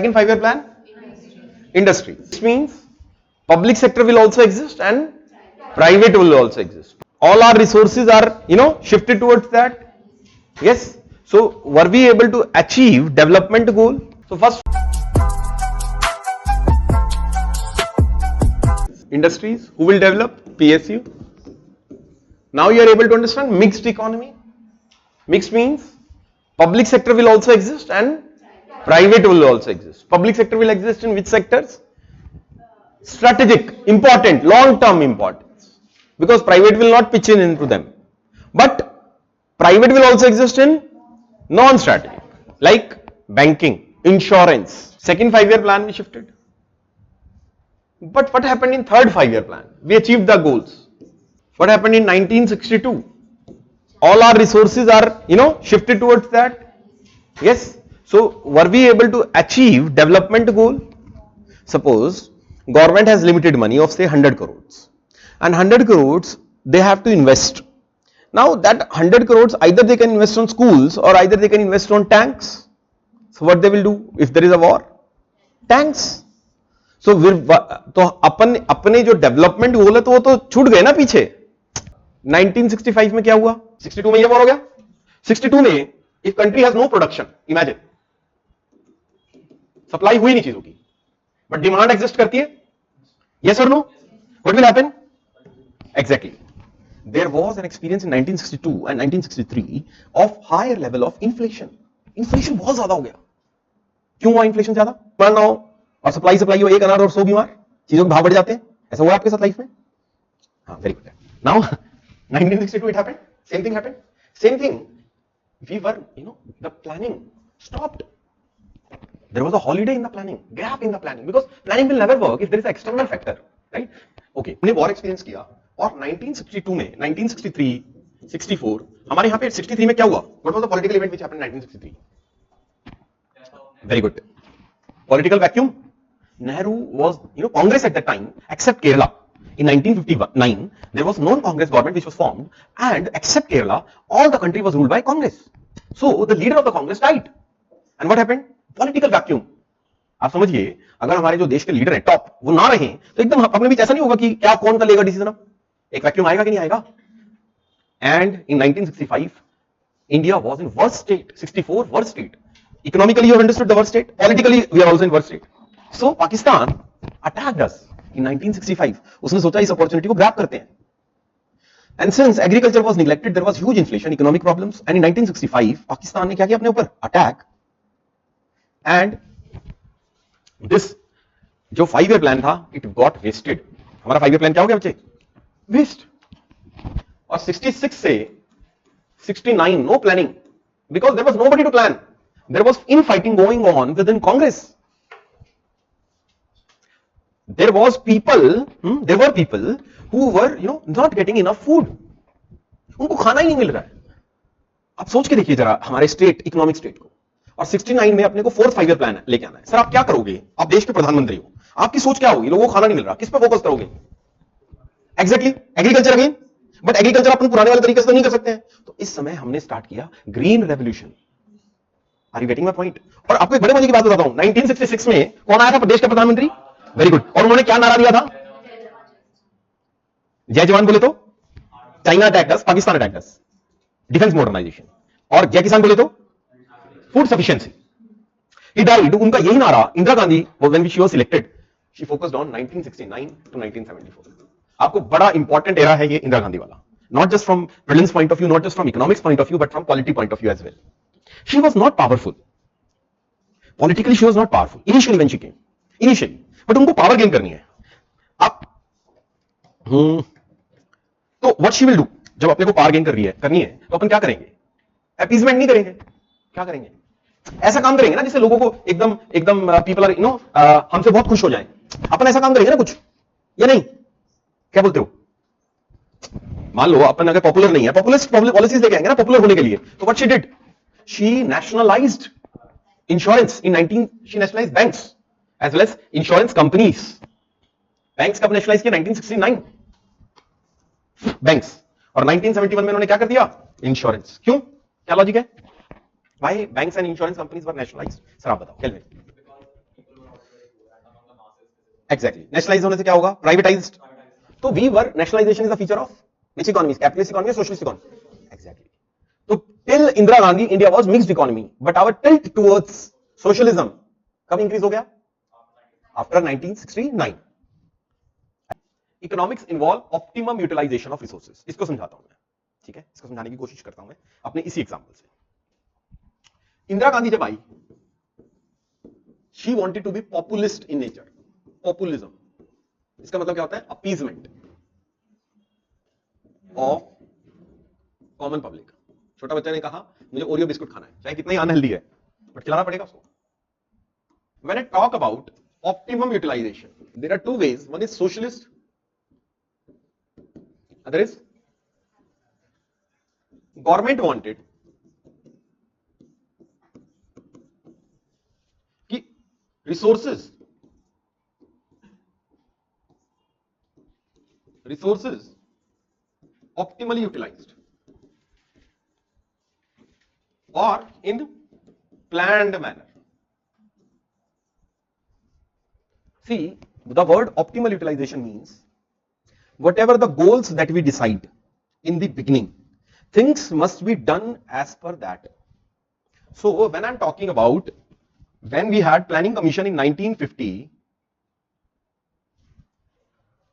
Second 5-year plan? Industry. This means public sector will also exist and private will also exist. All our resources are, shifted towards that. Yes. So were we able to achieve development goal? So first, industries, who will develop? PSU. Now you are able to understand mixed economy. Mixed means public sector will also exist and private will also exist. Public sector will exist in which sectors? Strategic, important, long-term importance. Because private will not pitch in into them. But private will also exist in non-strategic, like banking, insurance. Second 5-year plan we shifted. But what happened in third 5-year plan? We achieved the goals. What happened in 1962? All our resources are, shifted towards that. Yes. So were we able to achieve development goal? Suppose government has limited money of say 100 crores and 100 crores they have to invest. Now that 100 crores either they can invest on schools or either they can invest on tanks. So what they will do if there is a war? Tanks. So अपने जो development goal है तो वो तो छूट गए ना पीछे. 1965 में क्या हुआ? 62 में ये वॉर हो गया. 62 में if country has no production, imagine supply हुई नहीं चीजों की बट डिमांड एग्जिस्ट करती है. यस और no? What will happen? Exactly there was an experience in 1962 and 1963 of higher level of inflation. Inflation बहुत ज्यादा हो गया. क्यों हुआ इन्फ्लेशन ज्यादा? डिमांड ना हो और सप्लाई हो, एक अनार और 100 बीमार, चीजों के भाव बढ़ जाते हैं. ऐसा हुआ आपके साथ लाइफ में? हाँ, very good. Now 1962 it happened. Same thing happened. Same thing we were, the planning stopped. There was a holiday in the planning, gap in the planning, because planning will never work if there is an external factor, right? Okay, हमने war experience किया और 1962 में, 1963, 64, हमारे यहाँ पे 63 में क्या हुआ? What was the political event which happened in 1963? Very good. Political vacuum. Nehru was, Congress at that time, except Kerala. In 1959, there was non-Congress government which was formed, and except Kerala, all the country was ruled by Congress. So the leader of the Congress died. And what happened? Political vacuum. आप समझिए, अगर हमारे जो देश के leader हैं top वो ना रहे तो एकदम अपने बीच ऐसा नहीं होगा कि क्या कौन का लेगा डिसीजन. अब एक वैक्यूम आएगा कि नहीं आएगा. And in 1965 India was in worst state. 64 worst state. Economically you have understood the worst state. Politically we are also in worst state. So Pakistan attacked us in 1965. उसने सोचा इस अपॉर्चुनिटी को ग्रैब करते हैं. And since agriculture was neglected, there was huge inflation, economic problems, and in 1965 Pakistan ने क्या किया अपने ऊपर? अटैक. And this जो 5-year plan था, it got wasted. हमारा 5-year plan क्या हो गया बच्चे? Waste. और 66 से 69 no planning, because there was nobody to plan. There was infighting going on within Congress. There were people who were, not getting enough food. उनको खाना ही नहीं मिल रहा है. आप सोच के देखिए जरा हमारे स्टेट, इकोनॉमिक स्टेट को. और 69 में अपने को 4th 5-year plan लेके आना है. सर आप क्या करोगे? आप देश के प्रधानमंत्री हो. आपकी सोच क्या होगी? लोगों को खाना नहीं मिल रहा, किस पे फोकस करोगे? Exactly agriculture again. But agriculture अपन पुराने वाले तरीके से तो नहीं कर सकते हैं. तो इस समय हमने स्टार्ट किया green revolution. Are you getting my point? और आपको एक बड़े मजे की बात बताता हूं. 1966 में कौन आया था देश का प्रधानमंत्री? Very good. और उन्होंने क्या नारा दिया था? जय जवान बोले तो China attacked us, Pakistan attacked us. Defence modernisation. और जय किसान बोले तो फूड सफिशिएंसी. He died. उनका यही नारा. Indira Gandhi when she was selected she focused on 1969 to 1974. आपको बड़ा इंपॉर्टेंट एरा है ये इंदिरा गांधी वाला. Not just from presence point of view, not just from economics point of view, but from polity point of view as well. She was not powerful politically. She was not powerful initially when she came. Initially, but उनको power gain करनी है. आप तो what she will do? जब अपने को power gain करनी है तो अपन क्या करेंगे? अपीजमेंट नहीं करेंगे. क्या करेंगे? ऐसा काम करेंगे ना जिससे लोगों को एकदम पीपल आर हमसे बहुत खुश हो जाए. अपन ऐसा काम करेंगे ना कुछ, या नहीं? क्या बोलते हो? मान लो अपन अगर पॉपुलर नहीं है, पॉपुलिस्ट पॉलिसीज लेके आएंगे ना पॉपुलर होने के लिए. तो what she did? She nationalised insurance. She nationalised banks as well as insurance companies. Banks कब नेशनलाइज किया? 1969 बैंक्स. और 1971 में उन्होंने क्या कर दिया? इंश्योरेंस. क्यों? क्या लॉजिक है? Why banks and insurance companies were nationalized? Sir आप बताओ. Tell me. एग्जैक्टली नेशनलाइज होने से क्या होगा? प्राइवेटाइज्ड। तो we were nationalisation is the feature of which economy? Capitalist economy, socialist economy? Exactly. तो till Indira Gandhi India was mixed economy, but our tilt towards socialism कब increase हो गया? After 1969। Economics involve optimum utilisation of resources. इसको समझाता हूं मैं, ठीक है? इसको समझाने की कोशिश करता हूं मैं अपने इसी एग्जांपल से। इंदिरा गांधी जब आई, she wanted to be populist in nature. Populism इसका मतलब क्या होता है? Appeasement of common public. छोटा बच्चा ने कहा मुझे ओरियो बिस्कुट खाना है, चाहे कितना ही अनहेल्दी है, बट खिलाना पड़ेगा उसको। When I talk about optimum utilization, there are two ways. One is socialist, other is government wanted कि resources optimally utilized or in planned manner. See, the word optimal utilization means whatever the goals that we decide in the beginning, things must be done as per that. So when I'm talking about when we had planning commission in 1950,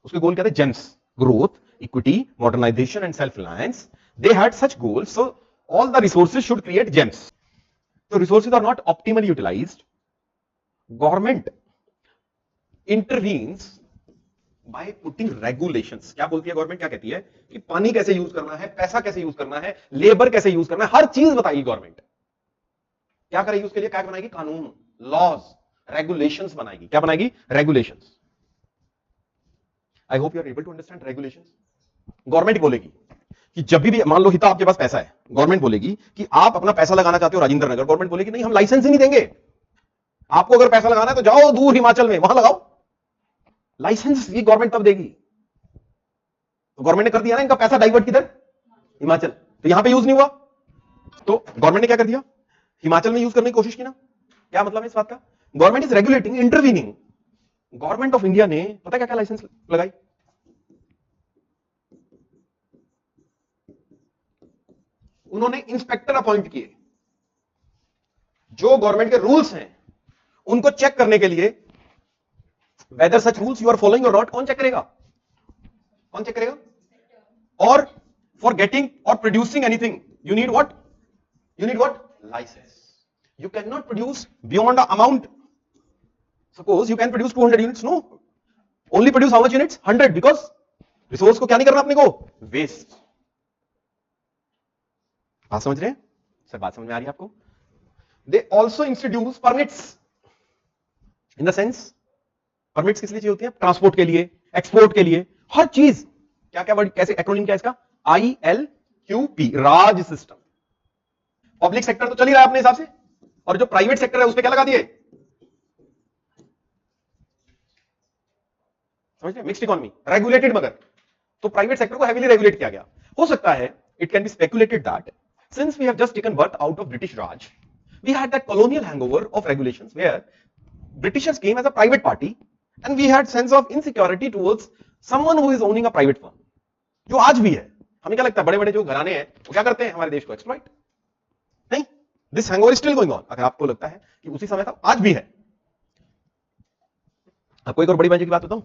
उसके goal क्या थे? जेम्स, growth, equity, modernisation and self reliance. They had such goals, so all the resources should create gems. So resources are not optimally utilized. Government intervenes by putting regulations. क्या बोलती है government? क्या कहती है कि पानी कैसे यूज करना है, पैसा कैसे यूज करना है, लेबर कैसे यूज करना है, हर चीज बताएगी गवर्नमेंट। क्या करेगी उसके लिए? क्या बनाएगी? कानून, लॉज, रेगुलेशंस बनाएगी। क्या बनाएगी? Regulations. I hope you are able to understand regulations. Government बोलेगी कि जब भी मान लो हिता आपके पास पैसा है, गवर्नमेंट बोलेगी कि आप अपना पैसा लगाना चाहते हो राजेंद्र नगर, गवर्नमेंट बोलेगी नहीं हम लाइसेंस ही नहीं देंगे, आपको अगर पैसा लगाना है तो जाओ दूर हिमाचल में, वहां लगाओ। लाइसेंस ये गवर्नमेंट तब देगी। तो गवर्नमेंट ने कर दिया ना इनका पैसा डाइवर्ट किधर? हिमाचल। तो यहां पे यूज नहीं हुआ, तो गवर्नमेंट ने क्या कर दिया? हिमाचल में यूज करने की कोशिश की ना। क्या मतलब है इस बात का? Government is regulating, intervening. Government of India ने पता क्या क्या लाइसेंस लगाई? उन्होंने इंस्पेक्टर अपॉइंट किए। जो गवर्नमेंट के रूल्स हैं उनको चेक करने के लिए, whether such rules you are following or not, कौन चेक करेगा? कौन चेक करेगा? और for getting or producing anything you need what? You need what? License. You cannot produce beyond the amount. Suppose you can produce 200 units, no, only produce how much units? 100, because resource को क्या नहीं करना अपने को? Waste. बात समझ रहे हैं सर? बात समझ में आ रही है आपको? They also introduce permits. In the sense, permits किस लिए चाहिए होती है? ट्रांसपोर्ट के लिए, एक्सपोर्ट के लिए, हर चीज। क्या क्या वर्ड, कैसे एक्रोनिम क्या है इसका? ILQP, राज सिस्टम। पब्लिक सेक्टर तो चल ही रहा है अपने हिसाब से, और जो प्राइवेट सेक्टर है उस पर क्या लगा दिए? समझ रहे? मिक्स्ड इकोनॉमी, रेगुलेटेड, मगर तो प्राइवेट सेक्टर को हेवीली रेगुलेट किया गया। हो सकता है it can be speculated that since we have just taken birth out of British Raj, we had that colonial hangover of regulations where Britishers came as a private party and we had sense of insecurity towards someone who is owning a private firm, जो आज भी है। हमें क्या लगता है बड़े बड़े जो घराने हैं वो क्या करते हैं? हमारे देश को एक्सप्लॉइट। नहीं, this hangover is still going on. अगर आपको लगता है कि उसी समय था, आज भी है। आपको एक और बड़ी बात की बात बताऊं,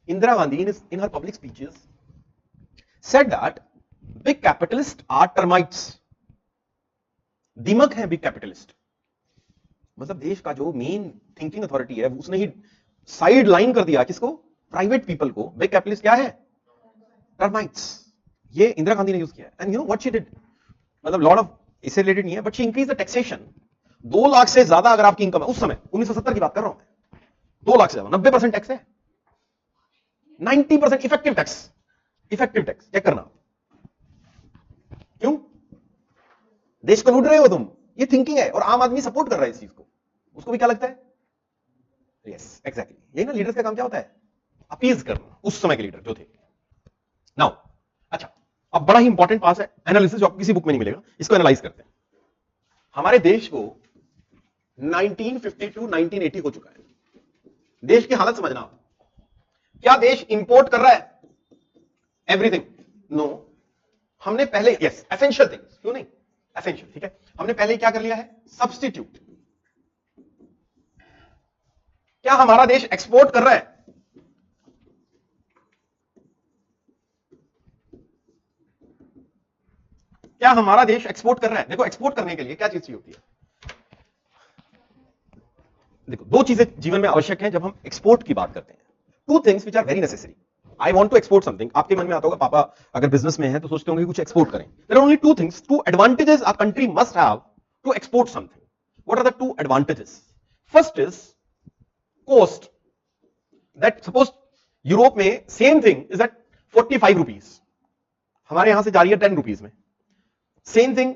Indira Gandhi in her public speeches said that big capitalist are termites. दीमक है बिग कैपिटलिस्ट, मतलब देश का जो मेन थिंकिंग अथॉरिटी है उसने ही साइड लाइन कर दिया। किसको? प्राइवेट पीपल को। बिग कैपिटलिस्ट क्या है? टर्माइट्स। ये इंदिरा गांधी ने यूज किया। And you know what she did, मतलब लॉट ऑफ इससे रिलेटेड नहीं है, but she increase the taxation. 2 lakh से ज्यादा अगर आपकी इनकम है, उस समय 1970 की बात कर रहा हूं मैं, 2 लाख से ज्यादा 90% टैक्स है, 90% effective tax. Effective tax check करना। क्यों? देश को लूट रहे हो तुम, ये थिंकिंग है, और आम आदमी सपोर्ट कर रहा है इस चीज को। उसको भी क्या लगता है? Yes, exactly. यही ना लीडर्स का काम क्या होता है? अपीज करना, उस समय के लीडर जो थे। नाउ अच्छा, अब बड़ा ही इंपॉर्टेंट पास है, एनालिसिस, जो आपको किसी बुक में नहीं मिलेगा। इसको एनालाइज करते हैं। हमारे देश को 1950 टू 1980 हो चुका है। देश की हालत समझना, क्या देश इंपोर्ट कर रहा है एवरीथिंग? नो। हमने पहले यस एसेंशियल थिंग्स, क्यों नहीं एसेंशियल, ठीक है, हमने पहले क्या कर लिया है सब्स्टिट्यूट। क्या हमारा देश एक्सपोर्ट कर रहा है? क्या हमारा देश एक्सपोर्ट कर रहा है? देखो एक्सपोर्ट करने के लिए क्या चीज चाहिए होती है? देखो दो चीजें जीवन में आवश्यक हैं जब हम एक्सपोर्ट की बात करते हैं। Two things which are very necessary. I want to export something. आपके मन में आता होगा पापा अगर बिजनेस में है तो सोचते होंगे कुछ एक्सपोर्ट करें। There are only two things, two advantages a country must have to export something. What are the two advantages? First is cost. That suppose Europe में same thing is at 45 rupees, हमारे यहां से जा रही है 10 rupees में। Same thing,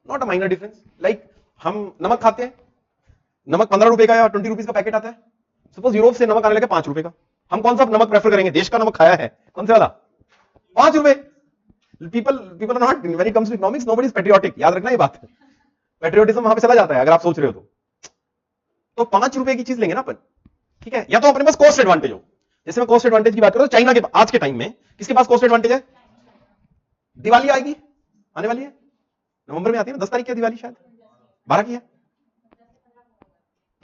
not a minor difference. Like हम नमक खाते हैं, नमक 15 रुपए का या 20 रुपीज का पैकेट आता है। सपोज यूरोप से नमक आने लगे 5 रुपए का, हम कौन सा नमक प्रेफर करेंगे? देश का नमक खाया है, कौन से वाला? 5 रुपए। People are not, when it comes to economics nobody is patriotic. याद रखना ये बात, पेट्रियोटिज्म वहां पे चला जाता है अगर आप सोच रहे हो तो 5 रुपए की चीज लेंगे ना अपन, ठीक है? या तो अपने पास कॉस्ट एडवांटेज हो। जैसे मैं कॉस्ट एडवांटेज की बात करूं तो चाइना के आज के टाइम में किसके पास कॉस्ट एडवांटेज है? दिवाली आएगी, आने वाली है, नवंबर में आती है ना, 10 तारीख की दिवाली, शायद 12 की है,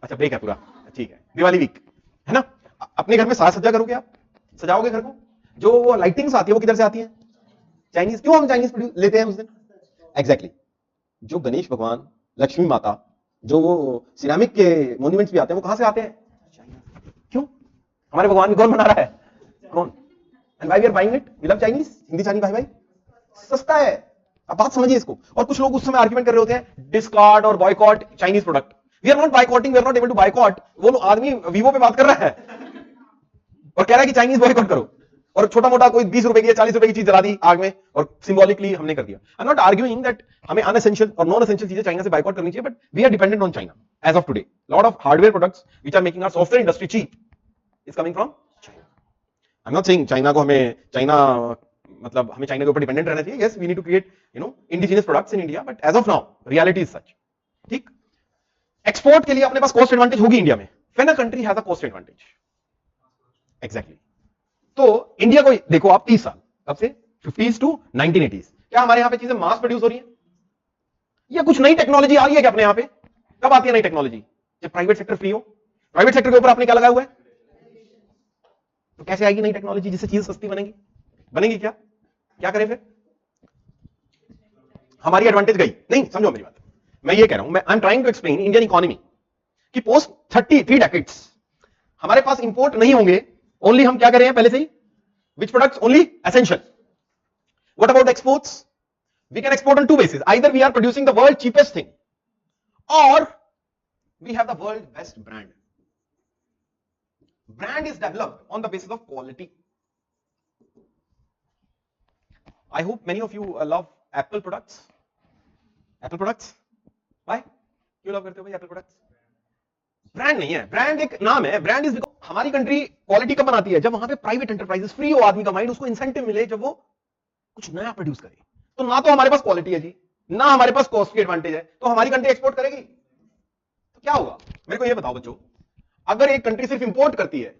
अच्छा ब्रेक है पूरा, ठीक है, दिवाली वीक है ना। अपने घर में साज सज्जा करोगे आप, सजाओगे घर को, जो लाइटिंग्स आती है वो किधर से आती है? चाइनीज। क्यों हम चाइनीज लेते हैं उस दिन? एग्जैक्टली जो गणेश भगवान, लक्ष्मी माता, जो वो सिरामिक के मॉन्यूमेंट्स भी आते हैं वो कहां से आते हैं? चाइना। क्यों? हमारे भगवान कौन बना रहा है? कौन? And why we are buying it? We love Chinese. Hindi Chinese भाई भाई सस्ता है। अब बात समझिए इसको। और कुछ लोग उस समय आर्ग्यूमेंट कर रहे होते हैं डिस्कार्ड और boycott Chinese product. We are not boycotting, we are not able to boycott. वो आदमी वीवो पे बात कर रहा है और कह रहा है कि चाइनीज बॉयकॉट करो, और छोटा मोटा कोई 20 रुपए की या 40 रुपए की चीज जला दी आग में और सिंबॉलिकली हमने कर दिया। I am not arguing that हमें अनएसेंशियल और नॉन एसेंशियल चीजें चाइना से बायकॉट करनी चाहिए, but we are dependent on China as of today. Lot of hardware products which are making our software industry cheap is coming from China. I am not saying China को हमें हमें China के ऊपर dependent रहना चाहिए। Yes we need to create indigenous products in India, but as of now reality is such. ठीक, export के लिए अपने पास कॉस्ट एडवांटेज होगी इंडिया में। When a country has a cost advantage, exactly. तो इंडिया को देखो आप 30 साल, कब से 50s to 1980s, क्या हमारे यहां पे चीजें मास प्रोड्यूस हो रही है या कुछ नई टेक्नोलॉजी आ रही है क्या अपने यहां पे? कब आती है नई टेक्नोलॉजी? जब प्राइवेट सेक्टर फ्री हो। प्राइवेट सेक्टर के ऊपर आपने क्या लगाया हुआ है? तो कैसे आएगी नई टेक्नोलॉजी जिससे चीज सस्ती बनेगी? बनेगी क्या? क्या करें फिर? हमारी एडवांटेज गई नहीं। समझो मेरी बात, मैं ये कह रहा हूं, I am trying to explain Indian economy कि पोस्ट 33 डेकेड्स हमारे पास इंपोर्ट नहीं होंगे। ओनली हम क्या कर रहे हैं पहले से ही? Which products? Only essential. What about exports? We can export on two basis. Either we are producing the world cheapest thing और we have the world best brand. Brand is developed on the basis of quality. I hope many of you love Apple products. Apple products? Why? क्यों love करते हो भाई Apple products? Brand नहीं है, brand एक नाम है। ब्रांड इज बिकॉज हमारी कंट्री क्वालिटी कब बनाती है? जब वहां पे प्राइवेट एंटरप्राइजेस फ्री हो, आदमी का माइंड, उसको इंसेंटिव मिले जब वो कुछ नया प्रोड्यूस करे। तो ना तो हमारे पास क्वालिटी है जी, ना हमारे पास कॉस्ट की एडवांटेज है, तो हमारी कंट्री एक्सपोर्ट करेगी तो क्या होगा? मेरे को ये बताओ बच्चों, अगर एक कंट्री सिर्फ इंपोर्ट करती है,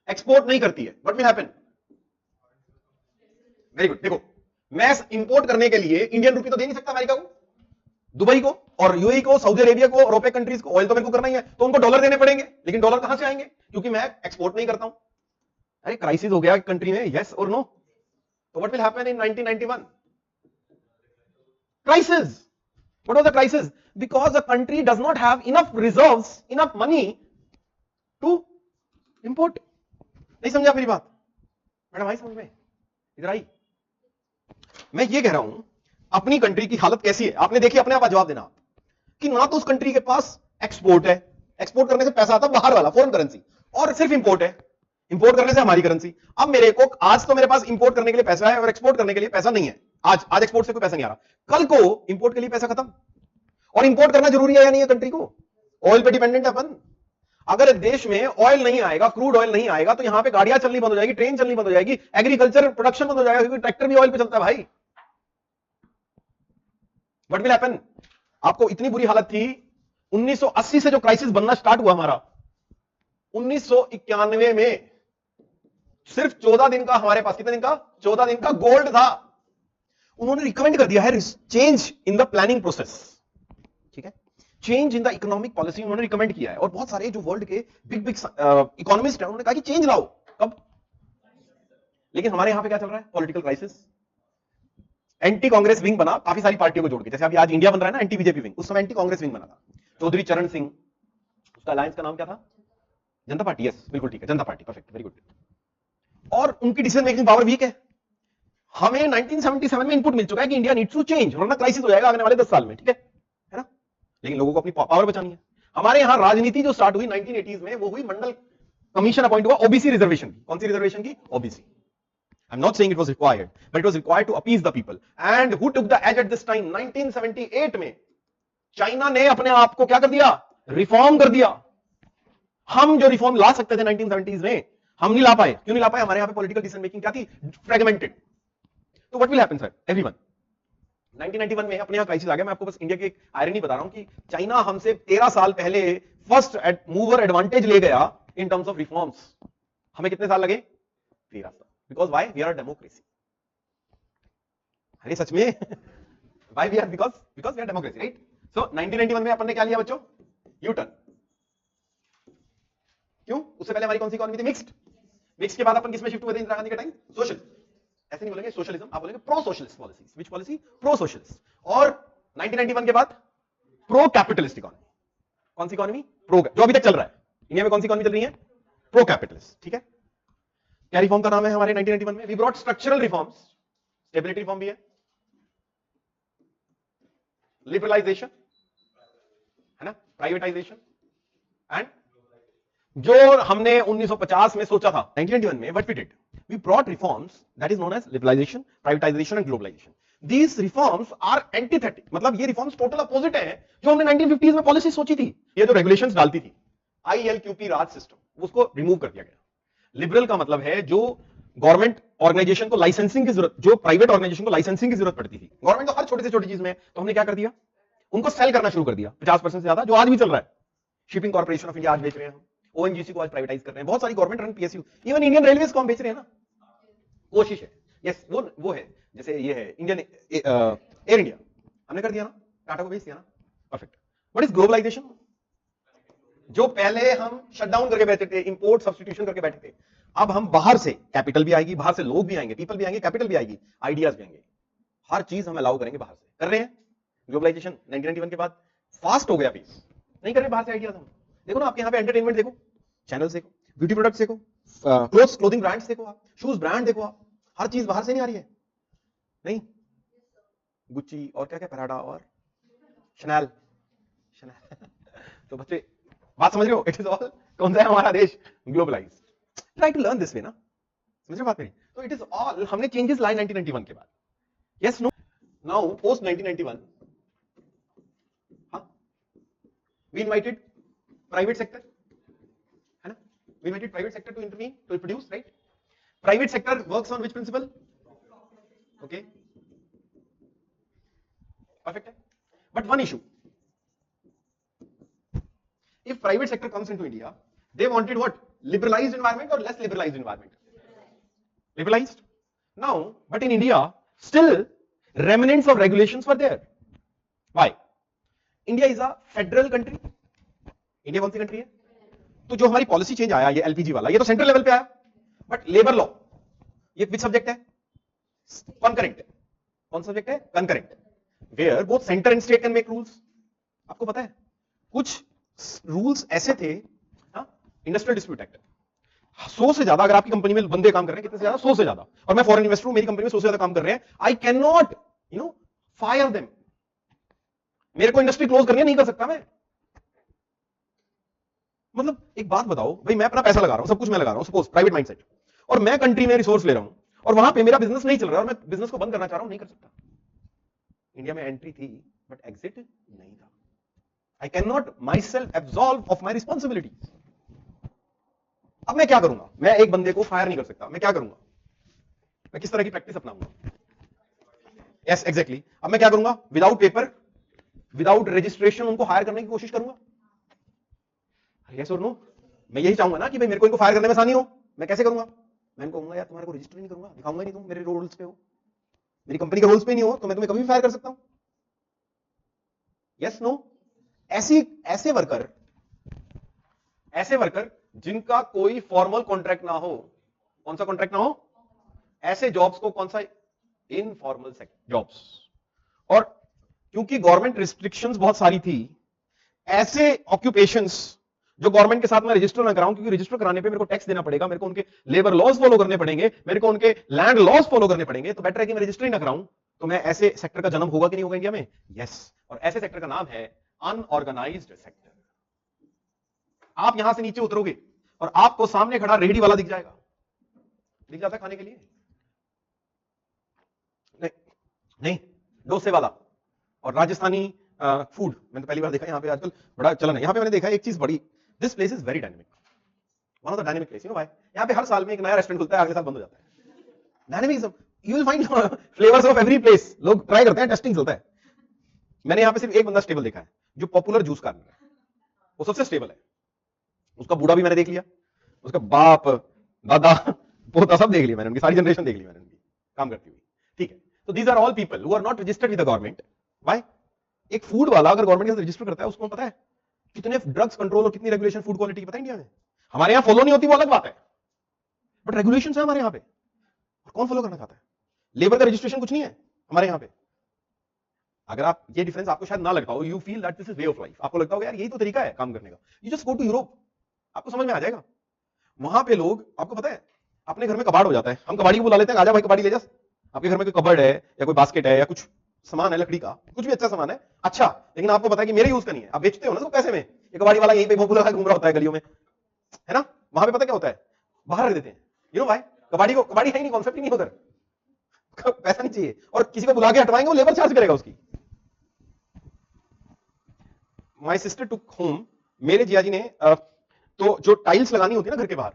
एक्सपोर्ट नहीं करती है, what will happen? Very good. देखो मैं इंपोर्ट करने के लिए इंडियन रुपी तो दे नहीं सकता अमेरिका को, दुबई को और यूएई को, सऊदी अरेबिया को और ओपेक कंट्रीज को। ऑयल तो मेरे को करना ही है, तो उनको डॉलर देने पड़ेंगे। लेकिन डॉलर कहां से आएंगे? क्योंकि मैं एक्सपोर्ट नहीं करता हूं। अरे क्राइसिस हो गया कंट्री में, यस और नो? तो what will happen in 1991? Crisis. What was the crisis? Because the country does not have enough reserves, enough money to import. नहीं समझा मेरी बात? मैडम आई समझ में? इधर आई। मैं ये कह रहा हूं अपनी कंट्री की हालत कैसी है आपने देखी, अपने आप जवाब देना कि ना तो उस कंट्री के पास एक्सपोर्ट है, एक्सपोर्ट करने से पैसा आता बाहर वाला फॉरेन करेंसी, और सिर्फ इंपोर्ट है, इंपोर्ट करने से हमारी करेंसी। अब मेरे को आज तो मेरे पास इंपोर्ट करने के लिए पैसा है और एक्सपोर्ट करने के लिए पैसा नहीं है। आज एक्सपोर्ट से कोई पैसा नहीं आ रहा, कल को इंपोर्ट के लिए पैसा खत्म। और इंपोर्ट करना जरूरी है या नहीं है कंट्री को? ऑयल पे डिपेंडेंट है अपन। अगर देश में ऑयल नहीं आएगा, क्रूड ऑयल नहीं आएगा, तो यहां पे गाड़ियां चलनी बंद हो जाएगी, ट्रेन चलनी बंद हो जाएगी, एग्रीकल्चर प्रोडक्शन बंद हो जाएगा, क्योंकि ट्रैक्टर भी ऑयल पे चलता है भाई। What will happen? आपको इतनी बुरी हालत थी 1980 से जो क्राइसिस बनना स्टार्ट हुआ हमारा, 1991 में सिर्फ 14 दिन का, हमारे पास कितने दिन का, 14 दिन का गोल्ड था। उन्होंने रिकमेंड कर दिया है change in the planning process, ठीक है, change in the economic policy उन्होंने रिकमेंड किया है। और बहुत सारे जो वर्ल्ड के बिग बिग इकोनॉमिस्ट हैं उन्होंने कहा कि चेंज लाओ। कब? लेकिन हमारे यहां पे क्या चल रहा है, political crisis. Anti Congress wing बना काफी सारी पार्टियों को जोड़ के, जैसे अभी आज इंडिया बन रहा है ना एंटी बीजेपी विंग, उस समय एंटी कांग्रेस विंग बना था। चौधरी चरण सिंह, उसका अलायंस का नाम क्या था, जनता पार्टी। यस बिल्कुल ठीक है, जनता पार्टी, परफेक्ट, वेरी गुड। और उनकी डिसीजन मेकिंग पावर वीक है। हमें 1977 में इनपुट मिल चुका है कि इंडिया नीड्स टू चेंज, वरना क्राइसिस हो जाएगा आने वाले 10 साल में, ठीक है ना। लेकिन लोगों को अपनी पावर बचानी है। हमारे यहां राजनीति जो स्टार्ट हुई 1980s में, वो हुई मंडल कमीशन अपॉइंट हुआ ओबीसी रिजर्वेशन की। कौन सी रिजर्वेशन की? OBC. I'm not saying it was required, but it was required to appease the people. And who took the edge at this time? 1978 में चाइना ने अपने आप को क्या कर दिया, रिफॉर्म कर दिया। हम जो रिफॉर्म ला सकते थे 1970s में, हम नहीं ला पाए। क्यों नहीं ला पाए? हमारे यहां पे पॉलिटिकल डिसीजन मेकिंग क्या थी, फ्रेगमेंटेड। तो what will happen sir, everyone, 1991 में अपने यहां क्राइसिस आ गया। मैं आपको बस इंडिया की एक आयरनी बता रहा हूं कि चाइना हमसे 13 साल पहले फर्स्ट मूवर एडवांटेज ले गया इन टर्म्स ऑफ रिफॉर्म्स। हमें कितने साल लगे? 13 साल। Because why? We are a democracy. अरे सच में why we are? Because we are democracy, right? So 1991 में अपन ने क्या लिया बच्चों? U-turn. क्यों? उससे पहले हमारी कौन सी इकोनॉमी थी? मिक्स्ड। मिक्स के बाद अपन किसमें शिफ्ट हुए थे इंदिरा गांधी के टाइम? सोशल। ऐसे नहीं बोलेंगे सोशलिज्म, आप बोलेंगे प्रो सोशलिस्ट पॉलिसीज। विच पॉलिसी? Pro socialist. और 1991 के बाद प्रो कैपिटलिस्ट इकोनॉमी। कौन सी इकोनॉमी? प्रो, जो अभी तक चल रहा है इंडिया में। कौन सी इकोनॉमी चल रही है? प्रो कैपिटलिस्ट, ठीक है। क्या रिफॉर्म का नाम है हमारे 1991 में? We brought structural reforms. Stability reform भी है, लिबरलाइजेशन है ना, प्राइवेटाइजेशन, एंड जो हमने 1950 में सोचा था 1991 में, what we did, we brought reforms that is known as liberalisation, privatisation and globalisation. These reforms are antithetic, मतलब ये रिफॉर्म्स टोटल अपोजिट है जो हमने 1950s में पॉलिसी सोची थी। ये जो रेगुलेशंस डालती थी ILQP राज सिस्टम, उसको रिमूव कर दिया गया। लिबरल का मतलब है जो गवर्नमेंट ऑर्गेनाइजेशन को लाइसेंसिंग की जरूरत, जो प्राइवेट ऑर्गेनाइजेशन को लाइसेंसिंग की जरूरत पड़ती थी गवर्नमेंट को हर छोटी से छोटी चीज में, तो हमने क्या कर दिया, उनको सेल करना शुरू कर दिया 50% से ज्यादा, जो आज भी चल रहा है। शिपिंग कॉर्पोरेशन ऑफ इंडिया आज बेच रहे हैं हम, ONGC को आज प्राइवेटाइज कर रहे हैं, बहुत सारी government run PSU, even Indian railways को हम बेच रहे हैं ना। कोशिश है, यस वो है, जैसे ये है इंडियन एयर इंडिया, हमने कर दिया ना, टाटा को बेच दिया ना, परफेक्ट। What is globalisation? जो पहले हम शटडाउन करके बैठे थे, इंपोर्ट सब्स्टिट्यूशन करके बैठे थे, अब हम बाहर से, कैपिटल भी आएगी, बाहर से लोग भी आएंगे, पीपल भी आएंगे, कैपिटल भी आएगी, आइडियाज भी आएंगे, हर चीज हम अलाउ करेंगे बाहर से। कर रहे हैं ग्लोबलाइजेशन 1991 के बाद, फास्ट हो गया पीस, नहीं कर रहे बाहर से आइडियाज हम। देखो ना आपके यहाँ पे एंटरटेनमेंट देखो, चैनल्स देखो, ब्यूटी प्रोडक्ट्स देखो, क्लोथिंग ब्रांड्स देखो, आप शूज ब्रांड देखो, आप हर चीज बाहर से नहीं आ रही है, नहीं, गुच्ची और क्या क्या, पराडा और शनैल तो बच्चे बात समझ रहे हो? इट इज ऑल, कौन सा है हमारा देश? Globalised. Try to learn this way ना, समझ रहे बात मेरी? तो इट इज ऑल, हमने चेंजेस लाए 1991 के बाद। Yes no, now post 1991 we invited private sector, है ना, we invited private sector to intervene, to produce, right. Private sector works on which principle? Okay, perfect है, but one issue, if private sector comes into India, they wanted what? Liberalized environment or less liberalized environment? Liberalized. Now, but in India, still remnants of regulations were there. Why? India is a federal country. India कौन सी country है? तो जो हमारी policy change आया, ये LPG वाला, ये तो सेंट्रल लेवल पे आया, बट लेबर लॉ, ये विच सब्जेक्ट है? कंकरेंट। कौन सब्जेक्ट है? Concurrent, where both centre and state can make rules. आपको पता है कुछ रूल्स ऐसे थे, इंडस्ट्रियल डिस्प्यूट एक्ट, 100 से ज्यादा, अगर आपकी कंपनी में बंदे काम कर रहे हैं, कितने से ज्यादा? 100 से ज्यादा, और मैं फॉरेन इन्वेस्टर हूं, मेरी कंपनी में 100 से ज्यादा काम कर रहे हैं, I can not fire them, मेरे को इंडस्ट्री क्लोज करनी है, नहीं कर सकता मैं। मतलब एक बात बताओ भाई, मैं अपना पैसा लगा रहा हूं, सब कुछ मैं लगा रहा हूं, सपोज प्राइवेट माइंडसेट, और मैं कंट्री में रिसोर्स ले रहा हूं, और वहां पे मेरा बिजनेस नहीं चल रहा है, और मैं बिजनेस को बंद करना चाह रहा हूं, नहीं कर सकता। इंडिया में एंट्री थी बट एग्जिट नहीं था। I cannot myself absolve of my responsibilities. अब मैं क्या करूंगा? मैं एक बंदे को फायर नहीं कर सकता, मैं क्या करूंगा? मैं किस तरह की प्रैक्टिस अपनाऊंगा? Yes exactly. अब मैं क्या करूंगा? विदाउट पेपर, विदाउट रजिस्ट्रेशन उनको हायर करने की कोशिश करूंगा। यस और नो? मैं यही चाहूंगा ना कि भाई मेरे को इनको फायर करने में आसानी हो, मैं कैसे करूंगा? मैं इनको कहूंगा यार तुम्हारे को रजिस्टर नहीं करूंगा, दिखाऊंगा नहीं तुम मेरे रोल्स पे हो, मेरी कंपनी के रोल्स पे नहीं हो, तो मैं तुम्हें कभी भी फायर कर सकता हूं। Yes no? ऐसे वर्कर जिनका कोई फॉर्मल कॉन्ट्रैक्ट ना हो, कौन सा कॉन्ट्रैक्ट ना हो, ऐसे जॉब्स को कौन सा, इनफॉर्मल जॉब्स। और क्योंकि गवर्नमेंट रिस्ट्रिक्शंस बहुत सारी थी, ऐसे ऑक्यूपेशंस जो गवर्नमेंट के साथ मैं रजिस्टर ना कराऊं, क्योंकि रजिस्टर कराने पे मेरे को टैक्स देना पड़ेगा, मेरे को उनके लेबर लॉज फॉलो करने पड़ेंगे, मेरे को उनके लैंड लॉज फॉलो करने पड़ेंगे, तो बेटर है कि मैं रजिस्टर ही ना कराऊं। तो मैं ऐसे सेक्टर का जन्म होगा कि नहीं होगा इंडिया में? यस। और ऐसे सेक्टर का नाम है अनऑर्गेनाइज्ड सेक्टर। आप यहां से नीचे उतरोगे और आपको सामने खड़ा रेहड़ी वाला दिख जाएगा, दिख जाता है खाने के लिए? नहीं, डोसे वाला और राजस्थानी फूड मैंने तो पहली बार देखा, यहां पे आजकल बड़ा चलन है। यहां पे मैंने देखा एक चीज बड़ी, this place is very dynamic, one of the dynamic place, you know why? यहां पे हर साल में एक नया रेस्टोरेंट खुलता है, अगले साल बंद हो जाता है। Dynamism, you will find flavours of every place, लोग ट्राई करते हैं, टेस्टिंग चलता है। मैंने यहां पे सिर्फ एक बंदा स्टेबल देखा है जो पॉपुलर जूस कार्नर है, वो सबसे स्टेबल है। उसका बूढ़ा भी मैंने देख लिया, उसका बाप दादा पोता सब देख लिया मैंने, उनकी सारी जनरेशन देख ली मैंने उनकी काम करती हुई। ठीक है, तो these are all people who are not registered with the government. Why? एक फूड वाला अगर गवर्नमेंट के साथ रजिस्टर करता है, उसको पता है कितने ड्रग्स कंट्रोल और कितनी रेगुलेशन फूड क्वालिटी की पता है इंडिया में? हमारे यहां फॉलो नहीं होती वो अलग बात है, बट रेगुलेशन है हमारे यहां पे, कौन फॉलो करना चाहता है? लेबर का रजिस्ट्रेशन कुछ नहीं है हमारे यहां पे। अगर आप ये डिफरेंस आपको शायद ना लगता हो, you feel that this is way of life, आपको लगता होगा यार यही तो तरीका है काम करने का, you just go to Europe, आपको समझ में आ जाएगा। वहां पे लोग, आपको पता है, अपने घर में कबाड़ हो जाता है, हम कबाड़ी को बुला लेते हैं, आजा भाई कबाड़ी ले जा। आपके घर में कोई कबर्ड है या कोई बास्केट है या कुछ सामान है लकड़ी का, कुछ भी अच्छा सामान है, अच्छा, लेकिन आपको पता है कि मेरे यूज का नहीं है, आप बेचते हो ना तो पैसे में, ये कबाड़ी वाला यहीं पे भोंपू लगा घूम रहा होता है गलियों में, है ना? वहां पे पता क्या होता है, बाहर रख देते हैं, यू नो भाई, कबाड़ी को, कबाड़ी है ही नहीं, कॉन्सेप्ट ही नहीं उधर, पैसा नहीं चाहिए, और किसी को बुला के हटवाएंगे वो लेबर चार्ज करेगा उसकी। माई सिस्टर टुक होम, मेरे जिया जी ने तो जो टाइल्स लगानी होती है ना घर के बाहर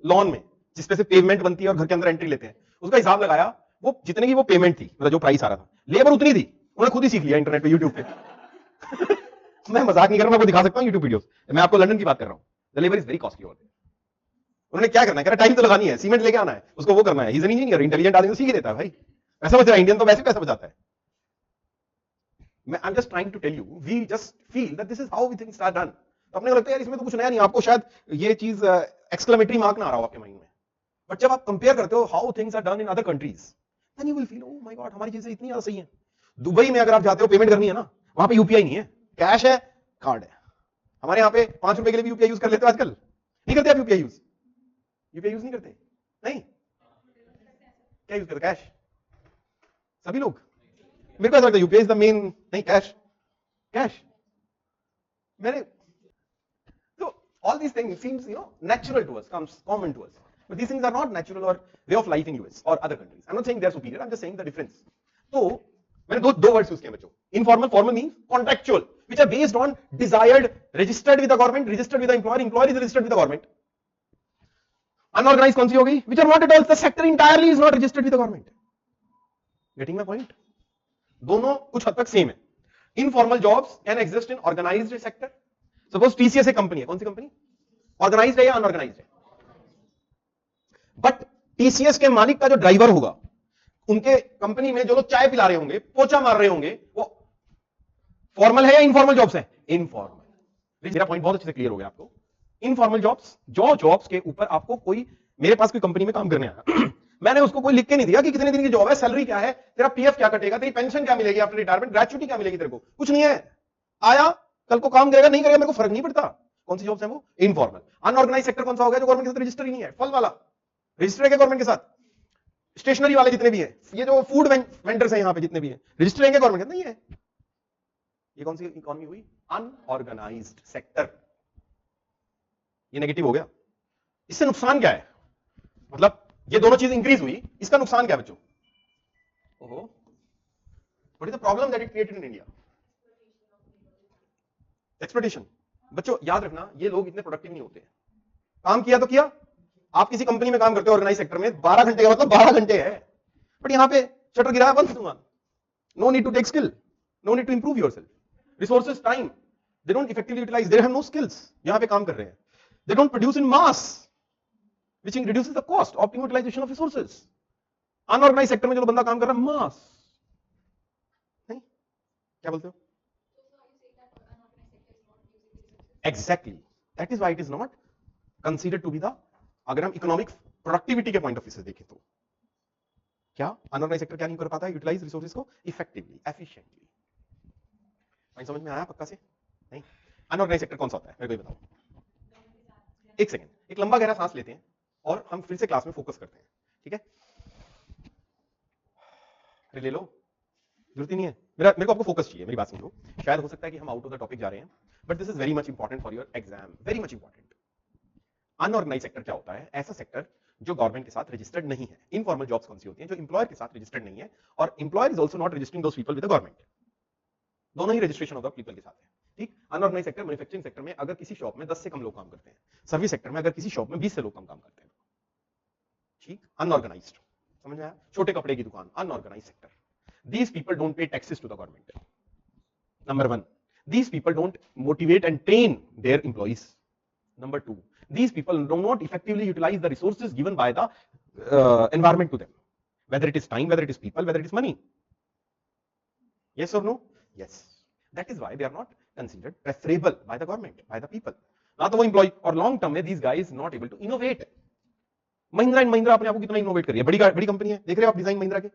लॉन में, जिसपे से पेवमेंट बनती है और घर के अंदर एंट्री लेते हैं, उसका हिसाब लगाया, वो जितने की वो पेमेंट थी, मतलब जो प्राइस आ रहा था, लेबर उतनी थी, उन्होंने खुद ही सीख लिया इंटरनेट पे, यूट्यूब पे। मैं मजाक नहीं कर रहा, मैं आपको दिखा सकता हूँ यूट्यूब वीडियोस, मैं आपको लंदन की बात कर रहा हूँ, the labour is very costly. उन्होंने क्या करना है, कह रहा टाइल तो लगानी है, सीमेंट लेके आना है, उसको वो करना है, he is an engineer, intelligent आदमी तो सीख ही देता है भाई, पैसा बच रहा है, इंडियन तो वैसे पैसा बचाता है। मैं I am just trying to tell you, we just feel that this is how we things are done. तो अपने को लगता है यार इसमें तो कुछ नया नहीं, आपको शायद ये चीज एक्सक्लेमेटरी मार्क ना आ रहा हो आपके माइंड में, बट जब आप कंपेयर करते हो how things are done in other countries, then you will feel oh my God, हमारी चीजें इतनी ज्यादा सही हैं। दुबई में अगर आप जाते हो पेमेंट करनी है ना, वहां पे यूपीआई नहीं है, कैश है, कार्ड है। हमारे यहाँ पे 5 रुपए के लिए भी यूपीआई यूज कर लेते हो आजकल, नहीं करते आप यूपीआई यूज? यूपीआई यूज नहीं करते? नहीं, क्या यूज करते? कैश सभी लोग। मेरे को ऐसा लगता है यूपीआई इज द मेन, नहीं कैश, कैश मेरे, तो all these things seems you know natural to us, comes common to us, but these things are not natural और way of life in US और other countries. I am not saying they are superior, I am just saying the difference. तो मैंने दो words use किए बच्चों, informal, formal means contractual, which are based on desired, registered with the government, registered with the employer, employer is registered with the government. Unorganised कौन सी हो गई? Which are not at all, the sector entirely is not registered with the government. Getting my point? दोनों कुछ हद तक same है। Informal jobs can exist in organised sector. Suppose TCS एक कंपनी है, कौन सी कंपनी? ऑर्गेनाइज्ड है या अनऑर्गेनाइज्ड है? बट टीसीएस के मालिक का जो ड्राइवर होगा, उनके कंपनी में जो लोग चाय पिला रहे होंगे, पोछा मार रहे होंगे, वो फॉर्मल है या इनफॉर्मल जॉब्स है? इनफॉर्मल। मेरा पॉइंट बहुत अच्छे से क्लियर हो गया आपको। इनफॉर्मल जॉब्स, जो जॉब्स के ऊपर आपको कोई, मेरे पास कोई कंपनी में काम करने आया, मैंने उसको कोई लिख के नहीं दिया कि कितने दिन की जॉब है, सैलरी क्या है, तेरा पीएफ क्या कटेगा, तेरी पेंशन क्या मिलेगी आफ्टर रिटायरमेंट, ग्रेचुइटी क्या मिलेगी, तेरे को कुछ नहीं है। आया, कल को काम करेगा नहीं करेगा मेरे को फर्क नहीं पड़ता। कौन सी जॉब्स है वो? इनफॉर्मल। अनऑर्गेनाइज्ड सेक्टर कौन सा हो गया? जो गवर्नमेंट के साथ रजिस्टर ही नहीं है। फल वाला रजिस्टर है गवर्नमेंट के साथ, स्टेशनरी वाले जितने भी हैं, ये जो फूड वेंडर्स हैं यहां पे जितने भी हैं, रजिस्टर है गवर्नमेंट के साथ? नहीं है। ये कौन सी इकोनॉमी हुई? Unorganised sector. ये नेगेटिव हो गया। इससे नुकसान क्या है? मतलब ये दोनों चीज इंक्रीज हुई, इसका नुकसान क्या बच्चों? ओहो, what is the problem that it created in India? Exploitation. बच्चों याद रखना, ये लोग इतने प्रोडक्टिव नहीं होते हैं। काम किया तो किया, आप किसी कंपनी में काम करते हो ऑर्गेनाइज सेक्टर में, 12 घंटे का मतलब 12 घंटे है, बट यहां पे शटर गिराया बंद दूंगा। No need to take skill, no need to improve yourself, resources, time, they don't effectively utilise, they have no skills, यहां पे काम कर रहे हैं। They don't produce in mass, which reduces the cost, optimum utilization of resources. Unorganised sector में जो बंदा काम कर रहा है मास नहीं, क्या बोलते हो? Exactly, that is why it is not considered to be the, अगर हम इकोनॉमिक प्रोडक्टिविटी के पॉइंट ऑफ व्यू से देखें तो क्या अनऑर्गेनाइज सेक्टर क्या नहीं कर पाता है? यूटिलाइज रिसोर्सेज को इफेक्टिवली, एफिशिएंटली। पॉइंट समझ में आया पक्का से? नहीं। अनऑर्गेनाइज सेक्टर कौन सा होता है मेरे को बताओ। एक सेकंड, एक लंबा गहरा सांस लेते हैं और हम फिर से क्लास में फोकस करते हैं, ठीक है? ले लो, जरूरत ही नहीं है, मेरे को आपको फोकस चाहिए, मेरी बात समझो। शायद हो सकता है कि हम आउट ऑफ द टॉपिक जा रहे हैं, but this is very much important for your exam, very much important. Unorganised sector क्या होता है? ऐसा सेक्टर जो गवर्नमेंट के साथ रजिस्टर्ड नहीं है। इनफॉर्मल जॉब्स कौन सी होती हैं? जो एम्प्लॉयर के साथ रजिस्टर्ड नहीं है, और employer is also not registering those people with the government. दोनों ही रजिस्ट्रेशन होगा पीपल के साथ है, ठीक? अनऑर्गेनाइज सेक्टर, मैन्युफैक्चरिंग सेक्टर में अगर किसी शॉप में 10 से कम लोग काम करते हैं, सर्विस सेक्टर में अगर किसी शॉप में 20 से लोग काम करते हैं, ठीक? अनऑर्गेनाइज्ड, समझ में आया? छोटे कपड़े की दुकान, unorganised sector. These people don't pay taxes to the government. Number one, these people don't motivate and train their employees. Number two, these people do not effectively utilize the resources given by the environment to them, whether it is time, whether it is people, whether it is money. Yes or no? Yes. That is why they are not considered preferable by the government, by the people. ना तो वो employee, और long term में these guys not able to innovate. Mahindra and Mahindra अपने आप को कितना innovate कर रही है, बड़ी कंपनी है, देख रहे हो आप डिजाइन महिंद्रा के,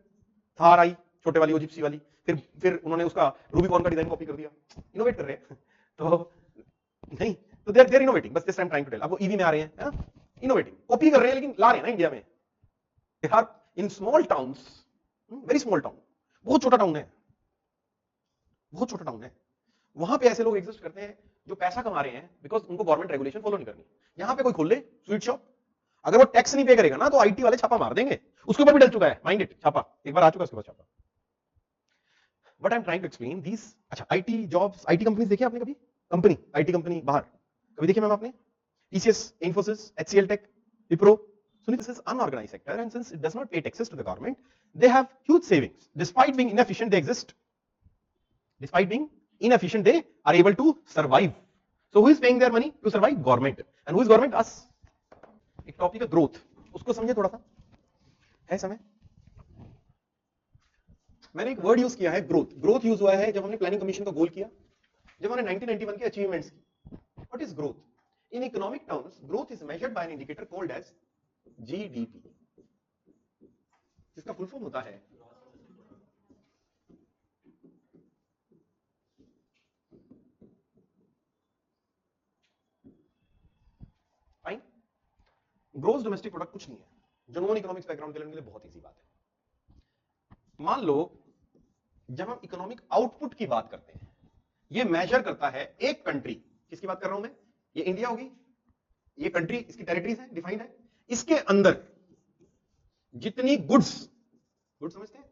थार आई छोटे वाली, वो जिप्सी वाली, फिर उन्होंने उसका रूबीकॉन का डिजाइन कॉपी कर दिया, इनोवेट कर रहे हैं। तो नहीं, तो दे आर इनोवेटिंग, बस this time trying to tell. अब वो ईवी में आ रहे हैं, इनोवेटिंग, कॉपी कर रहे हैं, लेकिन ला रहे हैं ना इंडिया में। They are in small towns, very small town, बहुत छोटा टाउन है, बहुत छोटा टाउन है, वहां पे ऐसे लोग एग्जिस्ट करते हैं जो पैसा कमा रहे हैं, बिकॉज उनको गवर्नमेंट रेगुलेशन फॉलो नहीं करनी। यहां पे कोई खोल ले स्वीट शॉप, अगर वो टैक्स नहीं पे करेगा ना तो आईटी वाले छापा मार देंगे। उसके ऊपर भी डल चुका है, माइंड इट, छापा एक बार आ चुका है उसके बाद छापा। What I'm trying to explain, these, अच्छा, IT jobs, IT companies देखी आपने कभी? कंपनी, IT कंपनी बाहर कभी देखी मैम आपने? TCS, Infosys, HCL Tech, Wipro. So this is unorganized sector, and since it does not pay taxes to the government, they have huge savings. Despite being inefficient, they exist. Despite being inefficient, they are able to survive. So who is paying their money to survive? Government. And who is government? Us. एक topic है growth, उसको समझे थोड़ा सा, है समय? मैंने एक वर्ड यूज किया है ग्रोथ। ग्रोथ यूज हुआ है जब हमने प्लानिंग कमीशन का गोल किया, जब हमने 1991 के अचीवमेंट्स की। What is growth? In economic terms, growth is measured by an indicator called as GDP, जिसका फुल फॉर्म होता है फाइन। ग्रोथ डोमेस्टिक प्रोडक्ट कुछ नहीं है, जो नॉन इकोनॉमिक्स बैकग्राउंड के लिए बहुत ईजी बात है। मान लो जब हम इकोनॉमिक आउटपुट की बात करते हैं, ये मेजर करता है एक कंट्री, किसकी बात कर रहा हूं मैं? ये इंडिया होगी, ये कंट्री, इसकी टेरिटरीज है, डिफाइंड है, इसके अंदर जितनी गुड्स समझते हैं,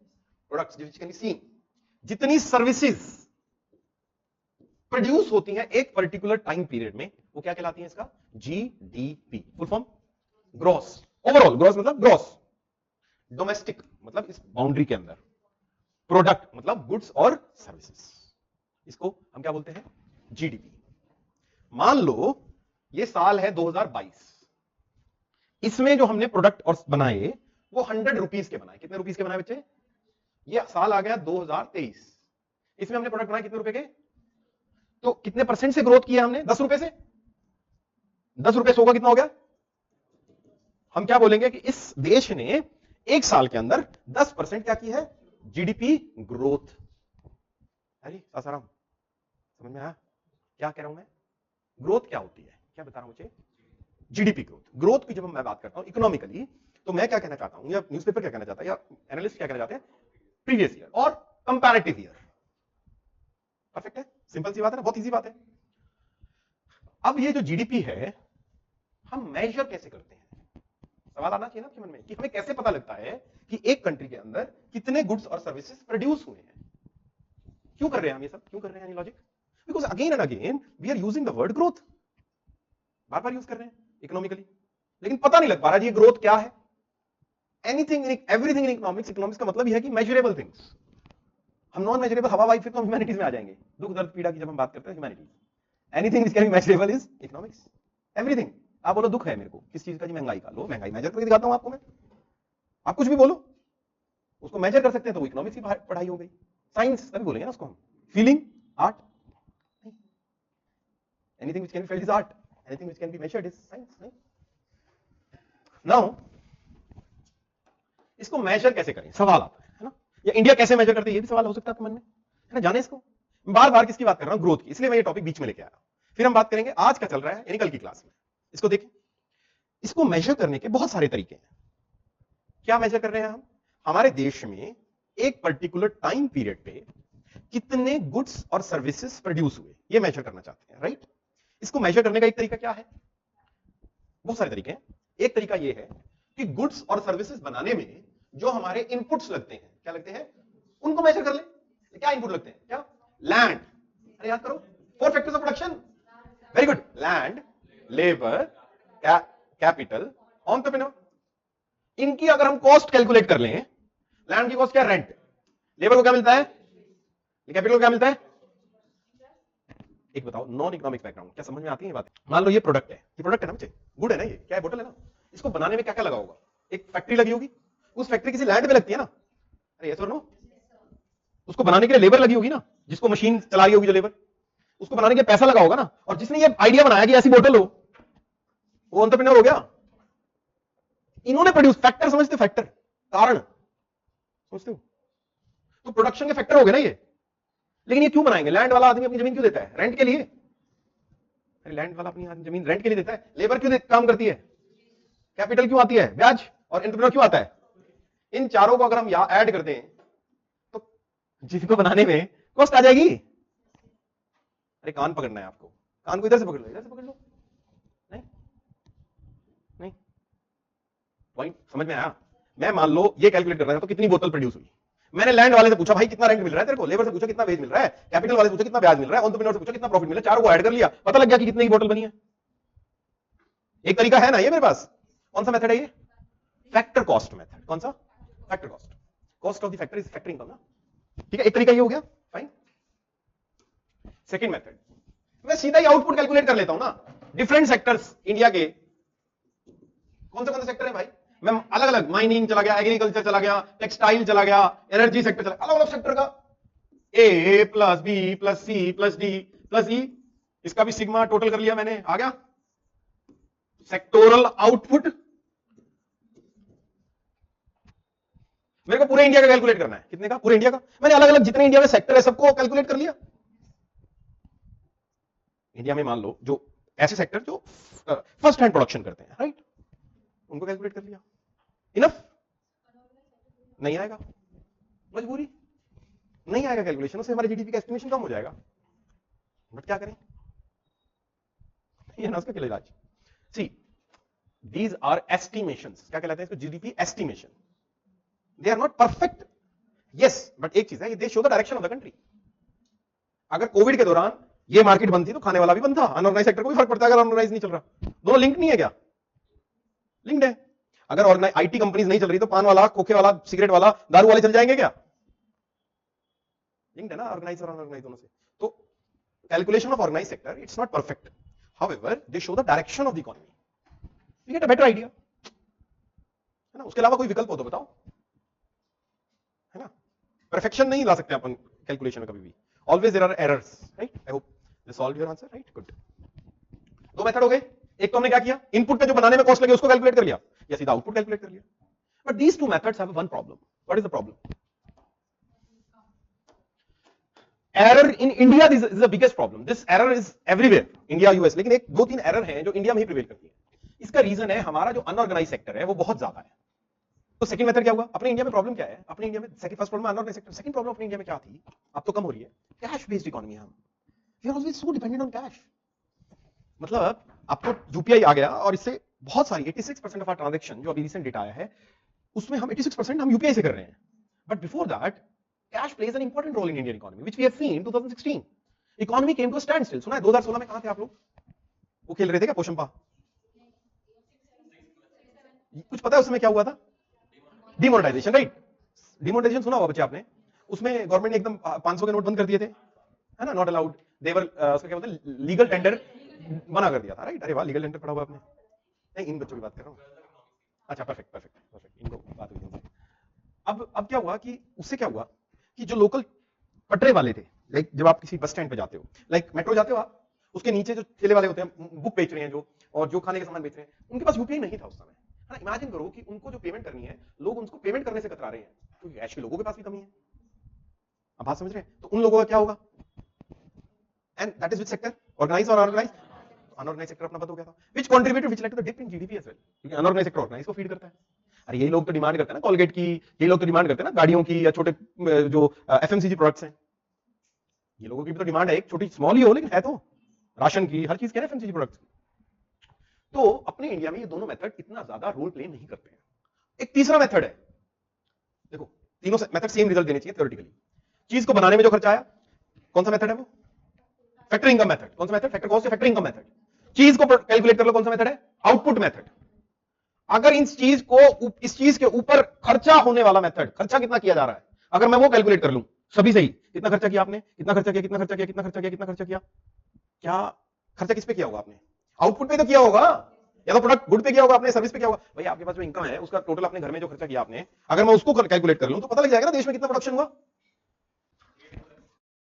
products which can be seen, जितनी सर्विसेज प्रोड्यूस होती हैं एक पर्टिकुलर टाइम पीरियड में, वो क्या कहलाती है? इसका GDP, full form gross, overall gross मतलब ग्रॉस, डोमेस्टिक मतलब इस बाउंड्री के अंदर, प्रोडक्ट मतलब गुड्स और सर्विसेज, इसको हम क्या बोलते हैं? जीडीपी। मान लो ये साल है 2022, इसमें जो हमने प्रोडक्ट और बनाए वो 100 रुपीज के बनाए। कितने रुपीज के बनाए बच्चे? ये साल आ गया 2023, इसमें हमने प्रोडक्ट बनाए कितने रुपए के? तो कितने परसेंट से ग्रोथ किया हमने? 10 रुपए से। 10 रुपए से होगा कितना हो गया? हम क्या बोलेंगे कि इस देश ने एक साल के अंदर 10% क्या की है? GDP growth. अरे सासाराम, समझ में आया क्या कह रहा हूं मैं? ग्रोथ क्या होती है, क्या बता रहा हूं मुझे? GDP growth. ग्रोथ की जब मैं बात करता हूं इकोनॉमिकली, तो मैं क्या कहना चाहता हूं, या न्यूज़पेपर क्या कहना चाहता है, या एनालिस्ट क्या कहना चाहते हैं? प्रीवियस ईयर और कंपैरेटिव ईयर। परफेक्ट है, सिंपल सी बात है ना, बहुत इजी बात है। अब ये जो जीडीपी है, हम मेजर कैसे करते हैं? सवाल आना चाहिए ना आपके मन में कि हमें कैसे पता लगता है कि एक कंट्री के अंदर कितने गुड्स और सर्विसेज प्रोड्यूस हुए हैं? क्यों कर रहे हैं हम ये सब? क्यों कर रहे हैं logic? Because again and again we are using the word growth, बार बार यूज कर रहे हैं इकोनॉमिकली, लेकिन पता नहीं लग पा रहा ये ग्रोथ क्या है। Anything everything in economics, economics का मतलब यह है कि मेजरेबल थिंग्स। हम नॉन मेजरेबल हवा वाई फिर तो हम ह्यूमैनिटीज में आ जाएंगे, दुख दर्द पीड़ा की जब हम बात करते हैं humanities. Anything which can be measurable is economics, everything. आप बोलो दुख है मेरे को किस चीज का जी, महंगाई का। लो महंगाई मेजर करके दिखाता हूं आपको मैं। आप कुछ भी बोलो उसको मेजर कर सकते हैं तो इकोनॉमिक्स की पढ़ाई हो गई। साइंस तभी बोलेंगे ना उसको हम। Feeling art, anything which can be felt is art, anything which can be measured is science. नहीं, नाउ इसको मेजर कैसे करें सवाल आता है ना, या इंडिया कैसे मेजर करती है ये भी सवाल हो सकता है आपके मन में, है ना। जाने इसको, बार बार किसकी बात कर रहा हूं, ग्रोथ की, इसलिए मैं ये टॉपिक बीच में लेके आया। फिर हम बात करेंगे आज का चल रहा है यानी कल की क्लास में। इसको देखें, इसको मेजर करने के बहुत सारे तरीके हैं। क्या मेजर कर रहे हैं हम, हमारे देश में एक पर्टिकुलर टाइम पीरियड पे कितने गुड्स और सर्विसेज प्रोड्यूस हुए ये मेजर करना चाहते हैं, राइट। इसको मेजर करने का एक तरीका क्या है, बहुत सारे तरीके हैं। एक तरीका ये है कि गुड्स और सर्विसेज बनाने में जो हमारे इनपुट्स लगते हैं, क्या लगते हैं, उनको मेजर कर ले। क्या इनपुट लगते हैं, क्या, लैंड, अरे याद करो, 4 factors of production, very good, land, labour, capital, entrepreneur. इनकी अगर हम कॉस्ट कैलकुलेट कर लें, लैंड की कॉस्ट क्या, रेंट, लेबर को क्या मिलता है, कैपिटल को क्या मिलता है। एक बताओ नॉन इकोनॉमिक बैकग्राउंड, क्या समझ में आती है बात। मान लो ये प्रोडक्ट है, ये प्रोडक्ट है ना बच्चे, गुड है ना, ये क्या है, बोतल है ना। इसको बनाने में क्या क्या लगा होगा, एक फैक्ट्री लगी होगी, उस फैक्ट्री किसी लैंड पे लगती है ना, अरे यस और नो। उसको बनाने के लिए लेबर लगी होगी ना, जिसको मशीन चला रही होगी जो लेबर, उसको बनाने के लिए पैसा लगा होगा ना। और जिसने ये आइडिया बनाया कि ऐसी बोतल हो, वो एंटरप्रेन्योर हो गया। इन्होंने प्रोड्यूस, फैक्टर समझते हो, फैक्टर, कारण समझते हो, तो प्रोडक्शन के फैक्टर हो गए ना ये। लेकिन ये क्यों बनाएंगे, लैंड वाला आदमी अपनी जमीन क्यों देता है, रेंट के लिए। अरे लैंड वाला अपनी जमीन रेंट के लिए देता है, लेबर क्यों काम करती है, कैपिटल क्यों आती है, ब्याज, और एंटरप्रेन्योर क्यों आता है। इन चारों को अगर हम यहां ऐड करते हैं तो जिसको बनाने में कॉस्ट आ जाएगी। अरे कान पकड़ना है आपको, कान को इधर से पकड़ लो, इधर से पकड़ लो, नहीं नहीं, पॉइंट समझ में आया। मैं मान लो ये कैलकुलेट कर रहा था तो कितनी बोतल प्रोड्यूस हुई, मैंने लैंड वाले से पूछा भाई कितना रेंट मिल रहा है तेरे को, लेबर से पूछा कितना वेज मिल रहा है, कैपिटल वाले से पूछा कितना ब्याज मिल रहा है, एंटरप्रेन्योर से पूछा कितना प्रॉफिट मिल रहा है, चारों को ऐड कर लिया, पता लग गया कि कितने की बोतल बनी है। एक तरीका है ना ये मेरे पास, कौन सा मेथड है ये, फैक्टर कॉस्ट मेथड। कौन सा, factor cost, cost of the factor is factoring, ना, ठीक है। एक तरीका ये हो गया, फाइन। सेकंड मेथड, मैं सीधा ही आउटपुट कैलकुलेट कर लेता हूं ना, डिफरेंट सेक्टर्स इंडिया के, कौन से सेक्टर है भाई, मैं अलग अलग, माइनिंग चला गया, एग्रीकल्चर चला गया, टेक्सटाइल चला गया, एनर्जी सेक्टर चला, अलग अलग सेक्टर का A plus B plus C plus D plus E, इसका भी सिग्मा टोटल कर लिया मैंने, आ गया सेक्टोरल आउटपुट। मेरे को पूरे इंडिया का कैलकुलेट करना है, कितने का, पूरे इंडिया का। मैंने अलग अलग जितने इंडिया में सेक्टर है सबको कैलकुलेट कर लिया। इंडिया में मान लो जो ऐसे सेक्टर जो फर्स्ट हैंड प्रोडक्शन करते हैं, राइट, उनको कैलकुलेट कर लिया। इनफ नहीं आएगा, मजबूरी नहीं आएगा कैलकुलेशन, उससे हमारे जीडीपी का एस्टिमेशन कम हो जाएगा, बट क्या करें, ये ना उसका इलाज। सी दीज आर एस्टिमेशंस, क्या कहलाते हैं इसको, GDP estimation. They are not perfect, yes, but एक चीज है, they show the direction of the country. अगर कोविड के दौरान ये मार्केट बंद थी तो खाने वाला भी बंद था, अनऑर्गेनाइज सेक्टर को भी फर्क पड़ता है अगर ऑर्गेनाइज नहीं चल रहा, दोनों लिंक नहीं है क्या, लिंक्ड है। अगर ऑर्गेनाइज आईटी कंपनीज नहीं चल रही तो पान वाला, खोखे वाला, सिगरेट वाला, दारू वाले चल जाएंगे क्या, लिंक्ड है ना, ऑर्गेनाइज और अनऑर्गेनाइज दोनों से। तो calculation of organised sector it's not perfect, however they show the direction of the economy, you get a better idea, है ना। उसके अलावा कोई विकल्प हो तो बताओ, है ना। परफेक्शन नहीं ला सकते अपन कैलकुलेशन में कभी भी, always there are errors, right. I hope this solve your answer, right, good. दो मेथड हो गए, एक तो हमने क्या किया, इनपुट पे जो बनाने में कॉस्ट लगे उसको कैलकुलेट कर लिया, या सीधा आउटपुट कैलकुलेट कर लिया। But these two methods have one problem. What is the problem, error in India is the biggest problem, this error is everywhere, India US, लेकिन एक दो तीन एरर हैं जो इंडिया में ही प्रिवेल करती है। इसका रीजन है हमारा जो अनऑर्गेनाइज सेक्टर है वो बहुत ज्यादा है। तो सेकंड मेथड क्या हुआ, अपने इंडिया में प्रॉब्लम क्या है, अपने इंडिया में first problem unorganised sector, second problem अपने इंडिया में क्या थी, अब तो कम हो रही है, कैश बेस्ड इकोनॉमी है हम, we are always so dependent on cash. मतलब अब तो यूपीआई आ गया और इससे बहुत सारी 86% ऑफ आवर ट्रांजैक्शन जो अभी रिसेंट डेटा आया है उसमें हम 86% हम यूपीआई से कर रहे हैं। But before that cash plays an important role in Indian economy which we have seen in 2016। Economy came to a standstill. सुना है 2016 में कहां थे आप लोग, वो खेल रहे थे क्या पोशंपा, कुछ पता है उसमें क्या हुआ था, डिमोनेटाइजेशन, राइट। डिमोनेटाइजेशन सुना होगा बच्चे आपने, उसमें गवर्नमेंट ने एकदम 500 के नोट बंद कर दिए थे, है ना, नॉट अलाउड, देवर उसका क्या बोलते हैं लीगल टेंडर मना कर दिया था, राइट। अरे वाह, लीगल टेंडर पढ़ा हुआ आपने, नहीं, इन बच्चों की बात कर रहा हूँ। अच्छा, परफेक्ट परफेक्ट परफेक्ट, इनको बात हुई इनसे। अब क्या हुआ कि उससे क्या हुआ कि जो लोकल पटरे वाले थे, लाइक जब आप किसी बस स्टैंड पे जाते हो, लाइक मेट्रो जाते हो आप, उसके नीचे जो ठेले वाले होते हैं, बुक बेच रहे हैं जो, और जो खाने का सामान बेच रहे हैं, उनके पास यूपीआई नहीं था उस समय, है ना। इमेजिन करो कि उनको जो पेमेंट करनी है, लोग उनको पेमेंट करने से कतरा रहे हैं, क्योंकि कैश के लोगों के पास भी कमी है। अब बात समझ रहे हैं? तो उन लोगों का क्या होगा? And that is which sector, organised और अनऑर्गेनाइज? अनऑर्गेनाइज सेक्टर अपना बंद हो गया था, which contributed which led to the dip in GDP as well, क्योंकि अनऑर्गेनाइज सेक्टर ऑर्गेनाइज को फीड करता है। अरे यही लोग तो डिमांड करते हैं ना कॉलगेट की, यही लोग तो डिमांड करते हैं ना गाड़ियों की, या छोटे जो एफएमसीजी प्रोडक्ट्स हैं, ये लोगों की भी तो डिमांड है, एक छोटी स्मॉल ही हो लेकिन है तो, राशन की, हर चीज के एफएमसीजी प्रोडक्ट्स की। तो अपने इंडिया में ये दोनों मेथड इतना ज्यादा रोल प्ले नहीं करते हैं। एक तीसरा मेथड है, देखो तीनों मेथड सेम रिजल्ट देने चाहिए थ्योरेटिकली। चीज को बनाने में जो खर्चा आया, कौन सा मेथड है वो? Factor income method. कौन सा मेथड? फैक्टर कॉस्ट या फैक्टर इनकम मेथड। चीज को कैलकुलेट कर लो, कौन सा मेथड है? Output method. अगर इस चीज के ऊपर खर्चा होने वाला मेथड, खर्चा कितना किया जा रहा है, अगर मैं वो कैलकुलेट कर लूं सभी सही, कितना खर्चा किया आपने, कितना खर्चा किया, कितना खर्चा किया, कितना खर्चा किया, कितना खर्चा किया, क्या खर्चा किस पे किया होगा आपने? आउटपुट पे तो किया होगा, या तो प्रोडक्ट गुड पे किया होगा आपने, सर्विस पे किया होगा। भाई आपके पास जो इनकम है उसका टोटल अपने घर में जो खर्चा किया आपने, अगर मैं उसको कैलकुलेट कर लूं तो पता लग जाएगा ना देश में कितना प्रोडक्शन हुआ।